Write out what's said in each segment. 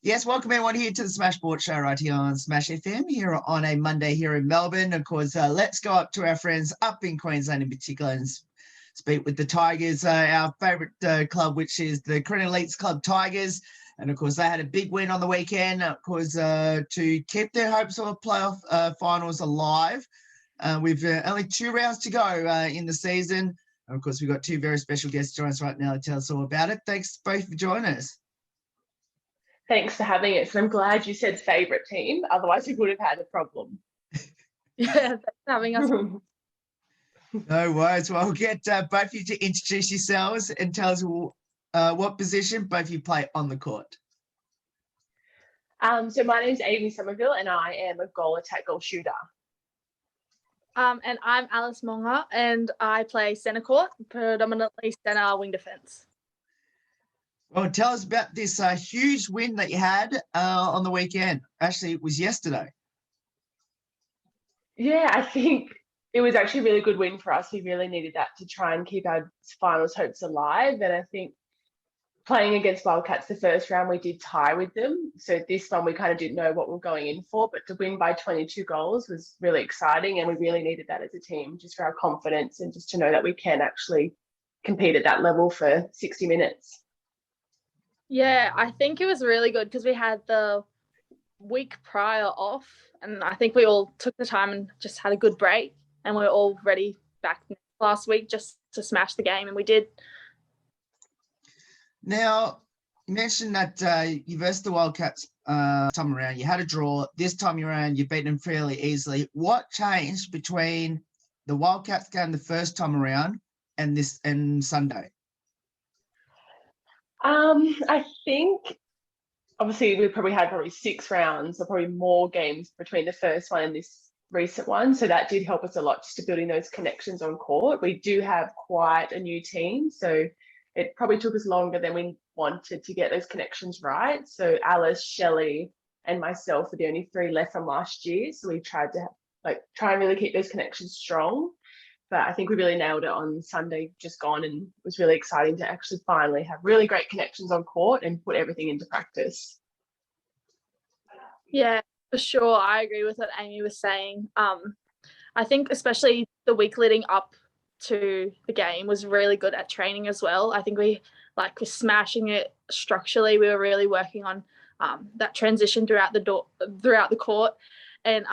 Yes, welcome everyone here to the Smash Board Show right here on Smash FM here on a Monday here in Melbourne. Of course, let's go up to our friends up in Queensland in particular and speak with the Tigers, our favourite club, which is the Carina Leagues Club Tigers. And of course, they had a big win on the weekend, of course, to keep their hopes of playoff finals alive. We've only 2 rounds to go in the season. And of course, we've got 2 very special guests joining us right now to tell us all about it. Thanks both for joining us. Thanks for having us. I'm glad you said favourite team. Otherwise, we would have had a problem. Yeah, thanks for having us. No worries. Well, I'll get both of you to introduce yourselves and tell us what position both of you play on the court. So my name's Amy Somerville and I am a goal attack goal shooter. And I'm Alice Monga and I play centre court, predominantly centre wing defence. Well, tell us about this huge win that you had on the weekend. Actually, it was yesterday. Yeah, I think it was actually a really good win for us. We really needed that to try and keep our finals hopes alive. And I think playing against Wildcats the first round, we did tie with them. So this one, we kind of didn't know what we were going in for. But to win by 22 goals was really exciting. And we really needed that as a team, just for our confidence and just to know that we can actually compete at that level for 60 minutes. Yeah, I think it was really good because we had the week prior off and I think we all took the time and just had a good break and we were all ready back last week just to smash the game, and we did. Now, you mentioned that you versed the Wildcats time around. You had a draw. This time around, you beat them fairly easily. What changed between the Wildcats game the first time around and Sunday? I think obviously we probably had 6 rounds or probably more games between the first one and this recent one. So that did help us a lot just to building those connections on court. We do have quite a new team. So it probably took us longer than we wanted to get those connections right. So Alice, Shelley, and myself were the only 3 left from last year. So we tried to try and really keep those connections strong. But I think we really nailed it on Sunday just gone, and it was really exciting to actually finally have really great connections on court and put everything into practice. Yeah, for sure. I agree with what Amy was saying. I think especially the week leading up to the game was really good at training as well. I think we were smashing it structurally. We were really working on that transition throughout the court, and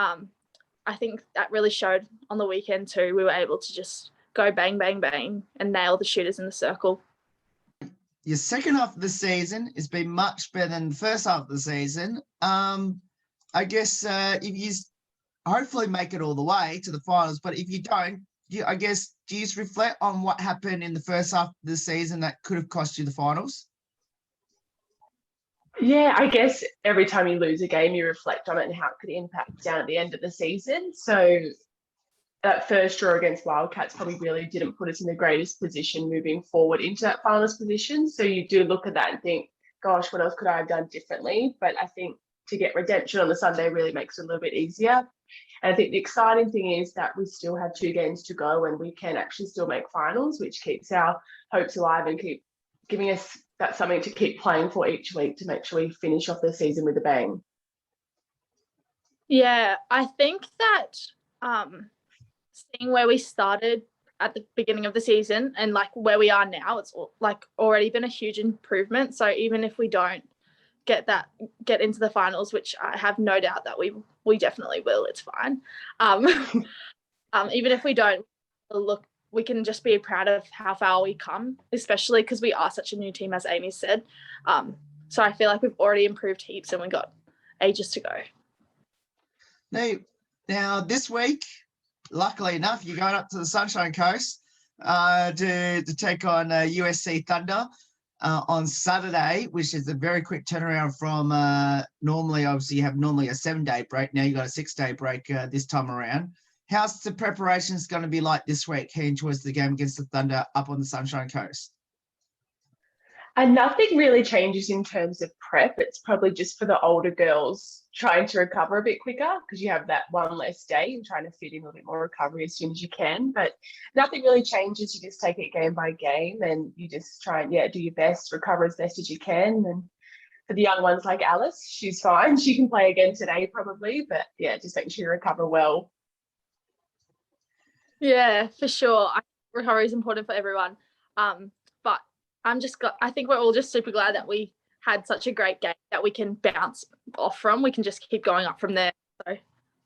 I think that really showed on the weekend too. We were able to just go bang, bang, bang and nail the shooters in the circle. Your second half of the season has been much better than the first half of the season. I guess if you hopefully make it all the way to the finals, but if you don't, do you just reflect on what happened in the first half of the season that could have cost you the finals? Yeah, I guess every time you lose a game, you reflect on it and how it could impact down at the end of the season. So that first draw against Wildcats probably really didn't put us in the greatest position moving forward into that finals position. So you do look at that and think, gosh, what else could I have done differently? But I think to get redemption on the Sunday really makes it a little bit easier. And I think the exciting thing is that we still have 2 games to go and we can actually still make finals, which keeps our hopes alive and keep giving us that's something to keep playing for each week to make sure we finish off the season with a bang. Yeah, I think that seeing where we started at the beginning of the season and where we are now, it's already been a huge improvement. So even if we don't get into the finals, which I have no doubt that we definitely will, it's fine. Even if we don't, we can just be proud of how far we come, especially because we are such a new team, as Amy said. So I feel like we've already improved heaps and we've got ages to go. Now this week, luckily enough, you're going up to the Sunshine Coast to take on USC Thunder on Saturday, which is a very quick turnaround from normally, obviously, you have normally a 7-day break. Now you've got a 6-day break this time around. How's the preparations going to be like this week heading towards the game against the Thunder up on the Sunshine Coast? And nothing really changes in terms of prep. It's probably just for the older girls trying to recover a bit quicker because you have that one less day and trying to fit in a little bit more recovery as soon as you can. But nothing really changes. You just take it game by game and you just try and do your best, recover as best as you can. And for the young ones like Alice, she's fine. She can play again today probably, but yeah, just make sure you recover well. Yeah, for sure. Recovery is important for everyone. But I think we're all just super glad that we had such a great game that we can bounce off from. We can just keep going up from there. So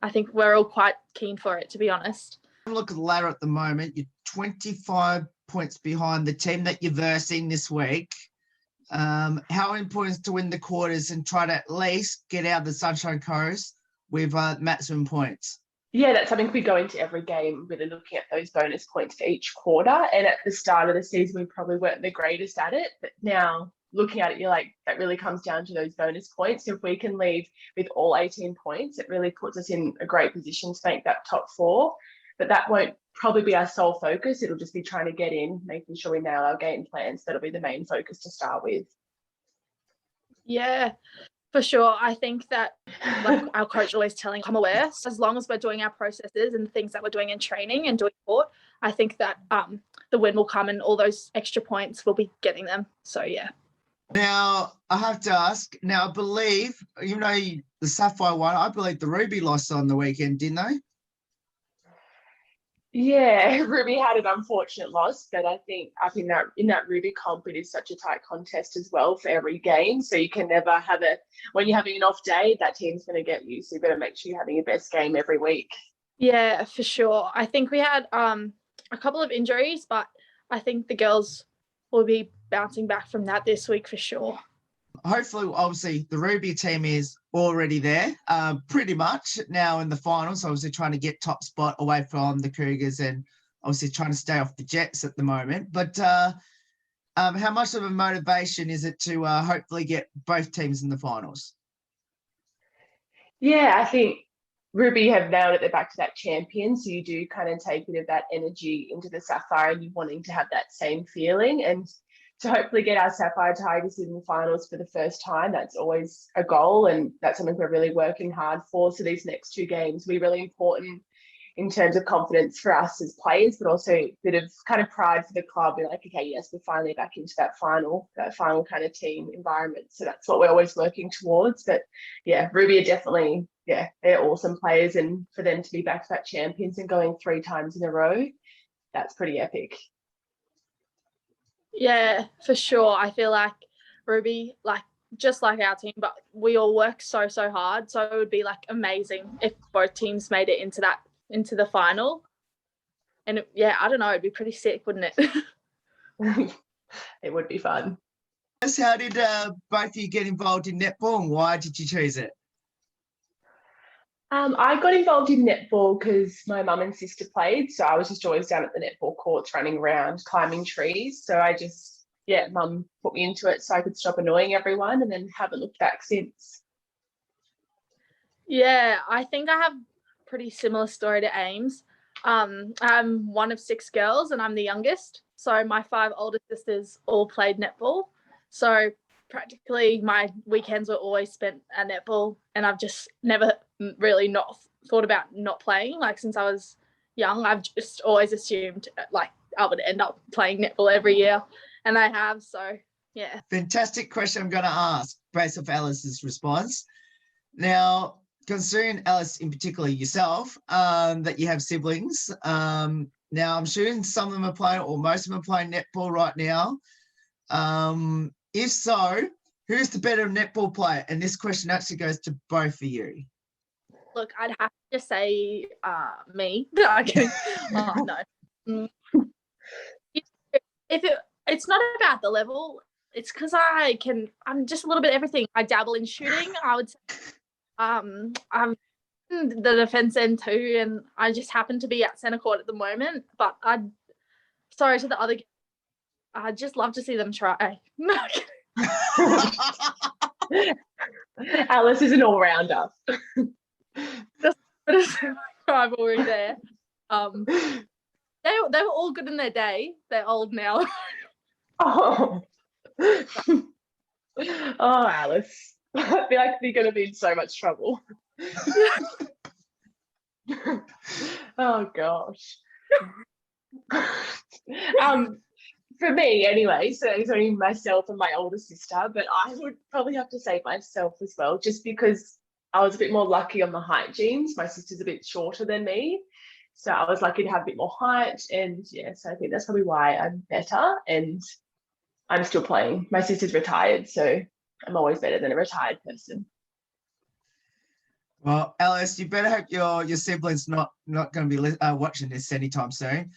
I think we're all quite keen for it, to be honest. Look at the ladder at the moment. You're 25 points behind the team that you're versing this week. How important is to win the quarters and try to at least get out of the Sunshine Coast with maximum points? Yeah, that's something we go into every game, really looking at those bonus points for each quarter. And at the start of the season, we probably weren't the greatest at it. But now looking at it, you're like, that really comes down to those bonus points. If we can leave with all 18 points, it really puts us in a great position to make that top 4. But that won't probably be our sole focus. It'll just be trying to get in, making sure we nail our game plans. That'll be the main focus to start with. Yeah, for sure. I think that like our coach always telling, I'm aware, so as long as we're doing our processes and things that we're doing in training and doing sport, I think that the win will come and all those extra points we'll be getting them. So yeah. Now, I have to ask, I believe, the Sapphire one, I believe the Ruby lost on the weekend, didn't they? Yeah, Ruby had an unfortunate loss, but I think up in that Ruby comp, it is such a tight contest as well for every game. So you can never have when you're having an off day, that team's going to get you. So you better make sure you're having your best game every week. Yeah, for sure. I think we had a couple of injuries, but I think the girls will be bouncing back from that this week for sure. Hopefully, obviously, the Ruby team is already there, pretty much now in the finals. Obviously, trying to get top spot away from the Cougars and obviously trying to stay off the Jets at the moment. But how much of a motivation is it to hopefully get both teams in the finals? Yeah, I think Ruby have nailed it. They're back to that champion. So you do kind of take a bit of that energy into the Sapphire and you wanting to have that same feeling. And to hopefully get our Sapphire Tigers in the finals for the first time, that's always a goal. And that's something we're really working hard for. So these next 2 games will be really important in terms of confidence for us as players, but also a bit of kind of pride for the club. We're like, okay, yes, we're finally back into that final kind of team environment. So that's what we're always working towards. But yeah, Ruby are definitely, they're awesome players. And for them to be back to that champions and going 3 times in a row, that's pretty epic. Yeah, for sure. I feel like Ruby, just like our team, but we all work so hard. So it would be amazing if both teams made it into the final. And I don't know, it'd be pretty sick, wouldn't it? It would be fun. How did both of you get involved in netball and why did you choose it? I got involved in netball because my mum and sister played. So I was just always down at the netball courts running around, climbing trees. So I just, mum put me into it so I could stop annoying everyone and then haven't looked back since. Yeah, I think I have a pretty similar story to Ames. I'm one of 6 girls and I'm the youngest. So my 5 older sisters all played netball. So practically my weekends were always spent at netball and I've just never really not thought about not playing. Since I was young, I've just always assumed I would end up playing netball every year and I have. So yeah. Fantastic question I'm going to ask based off Alice's response. Now, considering Alice in particular yourself, that you have siblings, now I'm sure some of them are playing or most of them are playing netball right now. If so, who's the better netball player? And this question actually goes to both of you. Look, I'd have to say me. Oh, no. It's not about the level. It's because I'm just a little bit of everything. I dabble in shooting. I would say I'm the defense end too, and I just happen to be at centre court at the moment. But sorry to the other. I'd just love to see them try. Alice is an all-rounder. Just a bit of rivalry there. They were all good in their day. They're old now. Oh, Alice. I feel like they're going to be in so much trouble. Oh, gosh. for me anyway, so it's only myself and my older sister, but I would probably have to say myself as well, just because I was a bit more lucky on the height genes. My sister's a bit shorter than me, so I was lucky to have a bit more height, and yeah, so I think that's probably why I'm better, and I'm still playing. My sister's retired, so I'm always better than a retired person. Well, Alice, you better hope your siblings not going to be watching this anytime soon.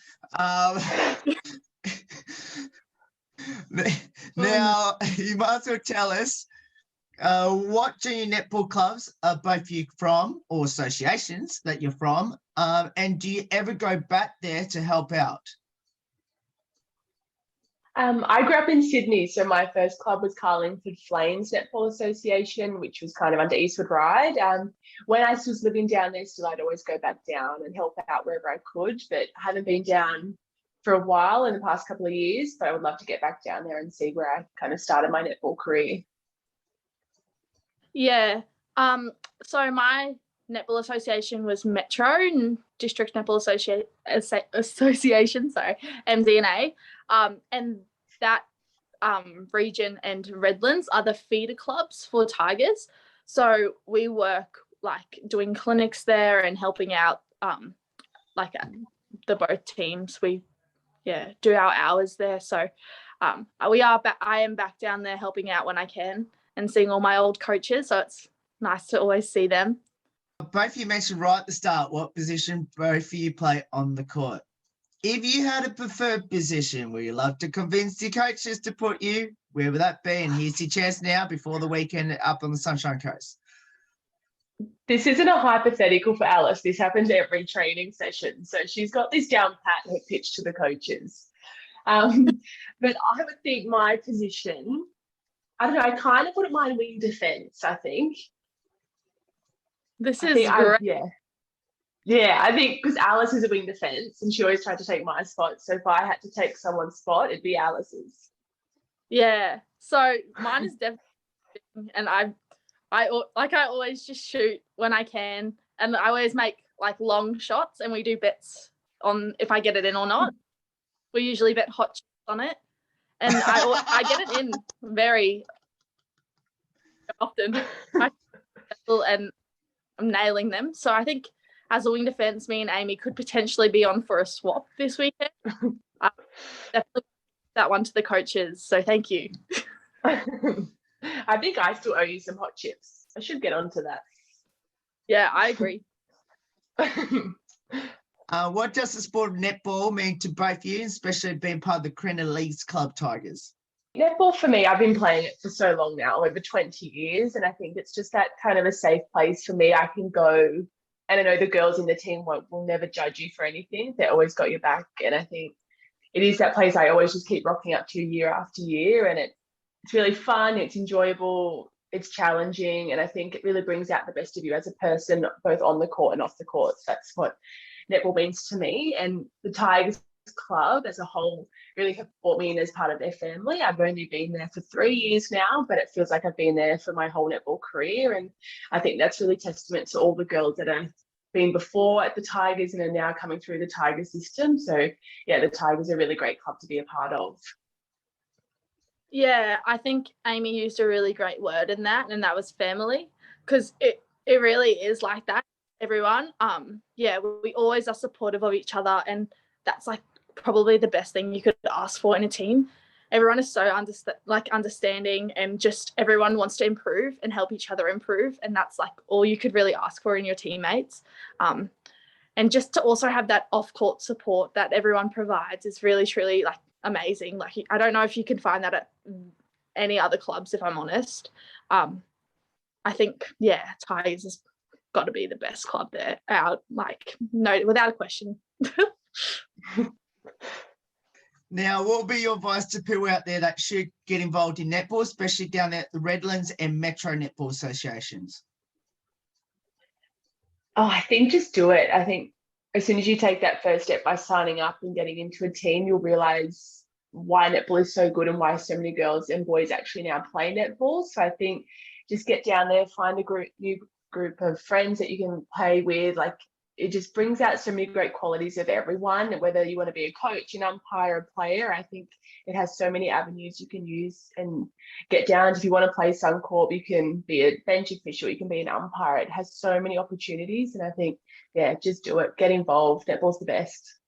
Now, you might as well tell us what junior netball clubs are both you from, or associations that you're from, and do you ever go back there to help out? I grew up in Sydney, so my first club was Carlingford Flames Netball Association, which was kind of under Eastwood Ride. When I was living down there still, I'd always go back down and help out wherever I could, but I haven't been down for a while in the past couple of years, but I would love to get back down there and see where I kind of started my netball career. Yeah. So my netball association was Metro and District Netball Association, sorry, MDNA. And that region and Redlands are the feeder clubs for Tigers. So we work like doing clinics there and helping out the both teams. We do our hours there. So I am back down there helping out when I can and seeing all my old coaches. So it's nice to always see them. Both of you mentioned right at the start what position both of you play on the court. If you had a preferred position where you love to convince your coaches to put you, where would that be? And here's your chance now before the weekend up on the Sunshine Coast. This isn't a hypothetical for Alice. This happens every training session. So she's got this down pat, her pitch to the coaches. But I would think my position, I don't know, I kind of wouldn't mind wing defence, I think. This is great. Yeah, I think because Alice is a wing defence and she always tried to take my spot. So if I had to take someone's spot, it'd be Alice's. Yeah. So mine is definitely, and I always just shoot when I can, and I always make like long shots, and we do bets on if I get it in or not. We usually bet hot chips on it, and I get it in very often. And I'm nailing them. So I think as a wing defence, me and Amy could potentially be on for a swap this weekend. Definitely that one to the coaches. So thank you. I think I still owe you some hot chips. I should get onto that. Yeah, I agree. What does the sport of netball mean to both of you, especially being part of the Carina Leagues Club Tigers? Netball for me, I've been playing it for so long now, over 20 years, and I think it's just that kind of a safe place for me. I can go, and I know the girls in the team will never judge you for anything. They always got your back, and I think it is that place I always just keep rocking up to year after year, and it's really fun, it's enjoyable, it's challenging, and I think it really brings out the best of you as a person, both on the court and off the court. So that's what netball means to me, and the Tigers club as a whole really have brought me in as part of their family. I've only been there for 3 years now, but it feels like I've been there for my whole netball career, and I think that's really testament to all the girls that have been before at the Tigers and are now coming through the Tiger system. So yeah, the Tigers are a really great club to be a part of. Yeah, I think Amy used a really great word in that, and that was family, because it really is like that. Everyone, we always are supportive of each other, and that's like probably the best thing you could ask for in a team. Everyone is so understanding, and just everyone wants to improve and help each other improve, and that's like all you could really ask for in your teammates. And just to also have that off-court support that everyone provides is really truly like amazing. Like I don't know if you can find that at any other clubs, if I'm honest. I think Tigers has got to be the best club there out, like no, without a question. Now, what would be your advice to people out there that should get involved in netball, especially down there at the Redlands and Metro Netball Associations? Oh, I think just do it. I think as soon as you take that first step by signing up and getting into a team, you'll realise why netball is so good and why so many girls and boys actually now play netball. So I think just get down there, find a new group of friends that you can play with. Like it just brings out so many great qualities of everyone, whether you want to be a coach, an umpire, a player. I think it has so many avenues you can use and get down to. If you want to play Suncorp, you can be a bench official, you can be an umpire. It has so many opportunities, and I think, just do it. Get involved. Netball's the best.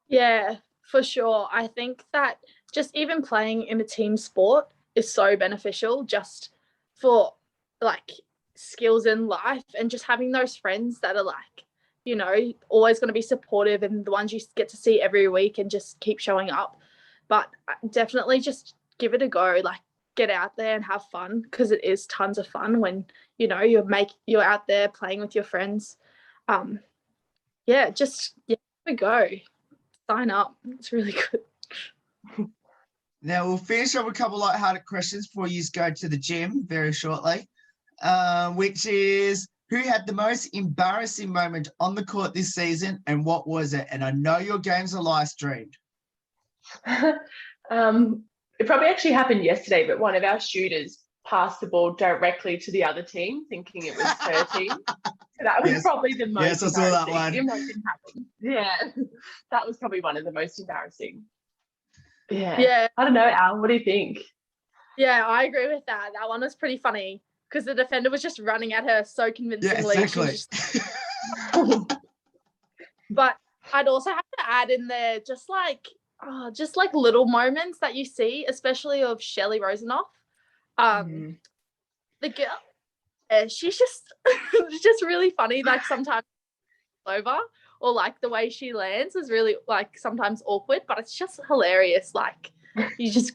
Yeah, for sure. I think that just even playing in a team sport is so beneficial just for like skills in life, and just having those friends that are like, you know, always going to be supportive, and the ones you get to see every week and just keep showing up. But definitely just give it a go, like get out there and have fun, because it is tons of fun when, you know, you're out there playing with your friends. Just give it a go. Sign up. It's really good. Now we'll finish up with a couple light-hearted questions before you go to the gym very shortly, which is, who had the most embarrassing moment on the court this season, and what was it? And I know your games are live streamed. It probably actually happened yesterday, but one of our shooters passed the ball directly to the other team, thinking it was her team. So that was probably the most embarrassing. I saw that one. Yeah, that was probably one of the most embarrassing. Yeah. I don't know, Al, what do you think? Yeah, I agree with that. That one was pretty funny because the defender was just running at her so convincingly. Yeah, exactly. But I'd also have to add in there just like little moments that you see, especially of Shelley Rosenoff. The girl, she's just it's just really funny. Like sometimes over, or like the way she lands is really like sometimes awkward, but it's just hilarious. Like you just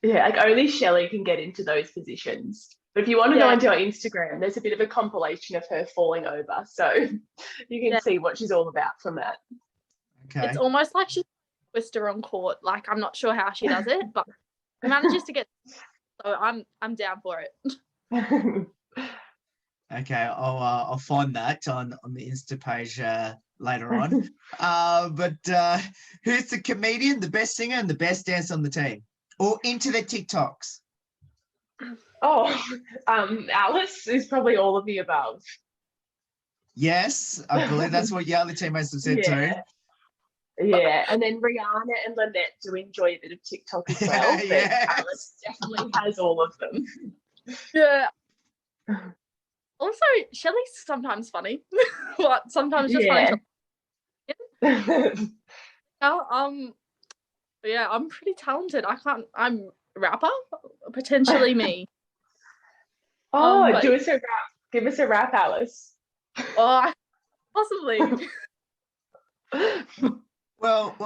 like only Shelley can get into those positions. But if you want to go into our Instagram, there's a bit of a compilation of her falling over, so you can see what she's all about from that. Okay. It's almost like she's a twister on court. Like I'm not sure how she does it, but she manages to get. So I'm down for it. Okay, I'll find that on the Insta page later on. But who's the comedian, the best singer, and the best dancer on the team, or into their TikToks? Alice is probably all of the above. Yes, I believe that's what your other teammates have said too. Yeah, and then Rihanna and Lynette do enjoy a bit of TikTok as well. But Alice definitely has all of them. Yeah. Also, Shelley's sometimes funny, but sometimes just funny. I'm pretty talented. I'm a rapper, potentially me. Do us a rap. Give us a rap, Alice. Possibly. Well,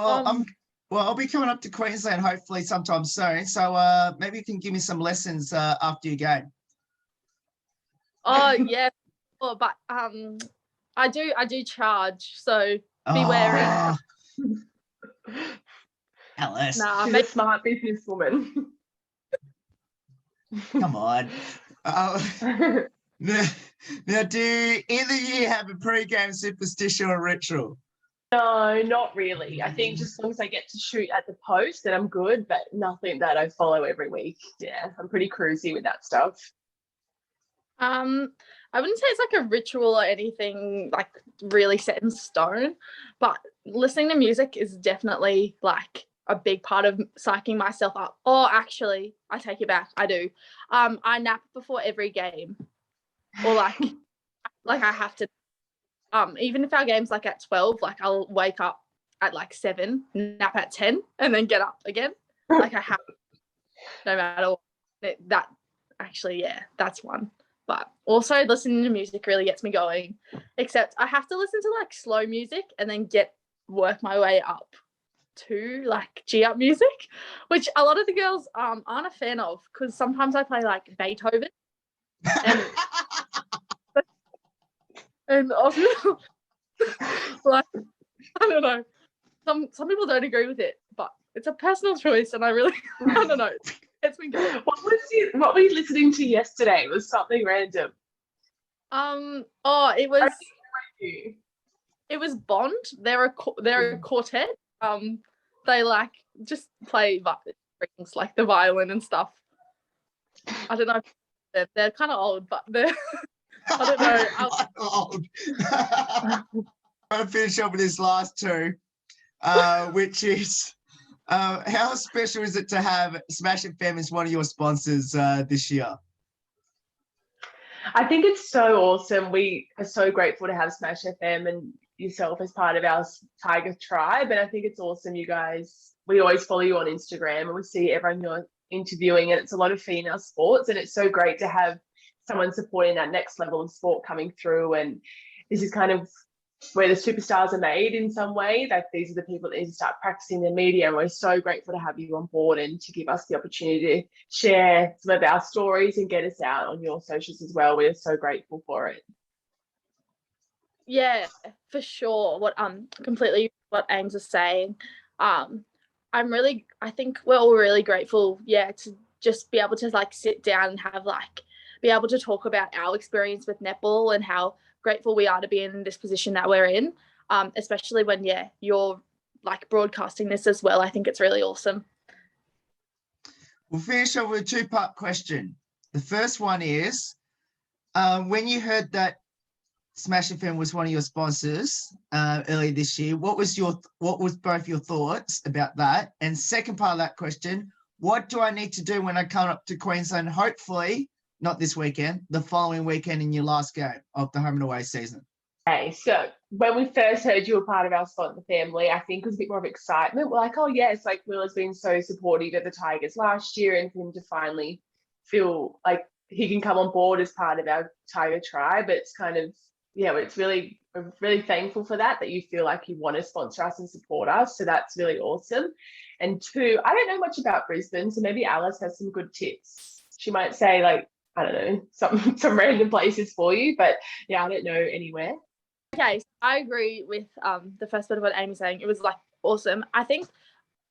I'll be coming up to Queensland hopefully sometime soon. So maybe you can give me some lessons after your game. Oh yeah, but I do charge, so be wary. Alice, she's a smart businesswoman. Come on. Now, do either of you have a pre-game superstition or ritual? No, not really. I think just as long as I get to shoot at the post, then I'm good, but nothing that I follow every week. Yeah, I'm pretty cruisy with that stuff. I wouldn't say it's like a ritual or anything like really set in stone, but listening to music is definitely like a big part of psyching myself up. Oh, actually, I take it back. I do. I nap before every game, or like I have to. Even if our game's like at 12, like I'll wake up at like 7, nap at 10, and then get up again. Like I have, no matter what. That actually, that's one. But also listening to music really gets me going, except I have to listen to like slow music and then work my way up to like G-up music, which a lot of the girls aren't a fan of, because sometimes I play like Beethoven and often like I don't know, some people don't agree with it, but it's a personal choice, and I don't know. It's been good. What were you listening to yesterday? It was something random. It was Bond. They're a quartet. They like just play strings, like the violin and stuff. I don't know. They're kind of old, but I don't know. I'm old. I'm going to finish up with this last two, which is how special is it to have Smash FM as one of your sponsors this year? I think it's so awesome. We are so grateful to have Smash FM and yourself as part of our Tiger tribe. And I think it's awesome, you guys. We always follow you on Instagram and we see everyone you're interviewing, and it's a lot of female sports. And it's so great to have someone supporting that next level of sport coming through. And this is kind of where the superstars are made in some way. Like, these are the people that need to start practicing their media, and we're so grateful to have you on board and to give us the opportunity to share some of our stories and get us out on your socials as well. We're so grateful for it. Yeah, for sure. Completely what Ames is saying. I think we're all really grateful, to just be able to like sit down and have be able to talk about our experience with netball and how grateful we are to be in this position that we're in, especially when you're like broadcasting this as well. I think it's really awesome. We'll finish up with a two-part question. The first one is, when you heard that Smash FM was one of your sponsors earlier this year, what was both your thoughts about that? And second part of that question, what do I need to do when I come up to Queensland, hopefully not this weekend, the following weekend in your last game of the home and away season? Okay, so when we first heard you were part of our sponsor family, I think it was a bit more of excitement. We're like, oh yes, like Will has been so supportive of the Tigers last year, and for him to finally feel like he can come on board as part of our Tiger tribe, it's kind of, we're really thankful for that you feel like you want to sponsor us and support us. So that's really awesome. And two, I don't know much about Brisbane, so maybe Alice has some good tips. She might say, like, I don't know, some random places for you, but I don't know anywhere. Okay, so I agree with the first bit of what Amy's saying. It was like awesome. I think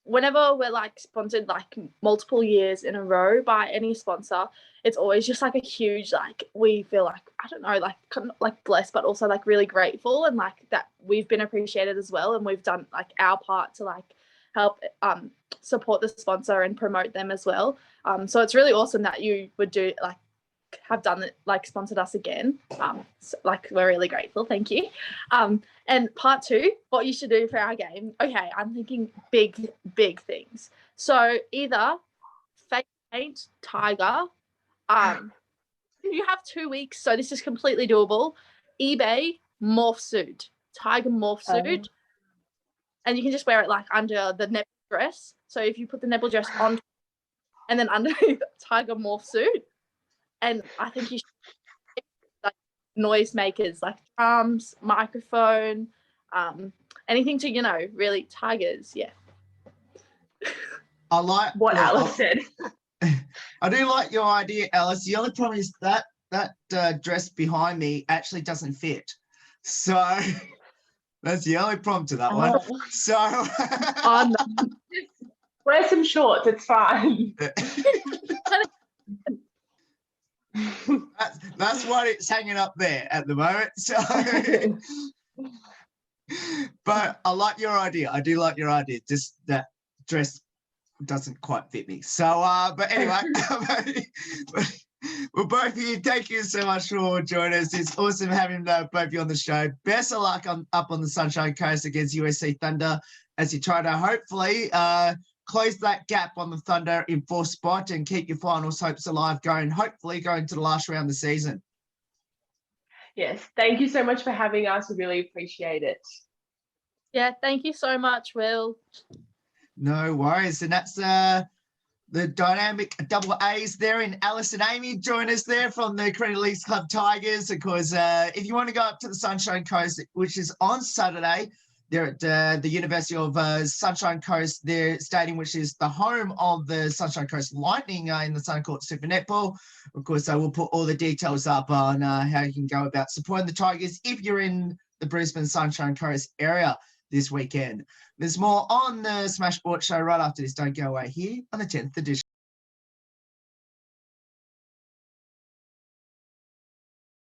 whenever we're like sponsored like multiple years in a row by any sponsor, it's always just like a huge, like, we feel like, I don't know, like kind of like blessed, but also like really grateful, and like that we've been appreciated as well, and we've done like our part to like help support the sponsor and promote them as well. So it's really awesome that you would have done it, like sponsored us again. So, like, we're really grateful. Thank you. And part two, what you should do for our game. Okay, I'm thinking big things. So either face paint Tiger. You have 2 weeks, so this is completely doable. eBay morph suit, Tiger morph suit, and you can just wear it like under the netball dress. So if you put the netball dress on and then underneath Tiger morph suit, and I think you should like noise makers, like drums, microphone, anything to, really Tigers. Yeah. I like what Alice said. I do like your idea, Alice. The only problem is that dress behind me actually doesn't fit. So that's the only problem to that one. So No. Wear some shorts, it's fine. That's why it's hanging up there at the moment. So, but I like your idea. I do like your idea. Just that dress doesn't quite fit me. So, but anyway, well, both of you, thank you so much for joining us. It's awesome having both of you on the show. Best of luck up on the Sunshine Coast against USC Thunder as you try to hopefully close that gap on the Thunder in fourth spot and keep your finals hopes alive hopefully going to the last round of the season. Yes, thank you so much for having us. We really appreciate it. Yeah, thank you so much, Will. No worries. And that's the dynamic double A's there in Alice and Amy. Join us there from the Carina Leagues Club Tigers. Of course, if you want to go up to the Sunshine Coast, which is on Saturday, they're at the University of Sunshine Coast, their stadium, which is the home of the Sunshine Coast Lightning in the Suncourt Super Netball. Of course, I will put all the details up on how you can go about supporting the Tigers if you're in the Brisbane Sunshine Coast area this weekend. There's more on the Smash Sports Show right after this. Don't go away here on the 10th edition.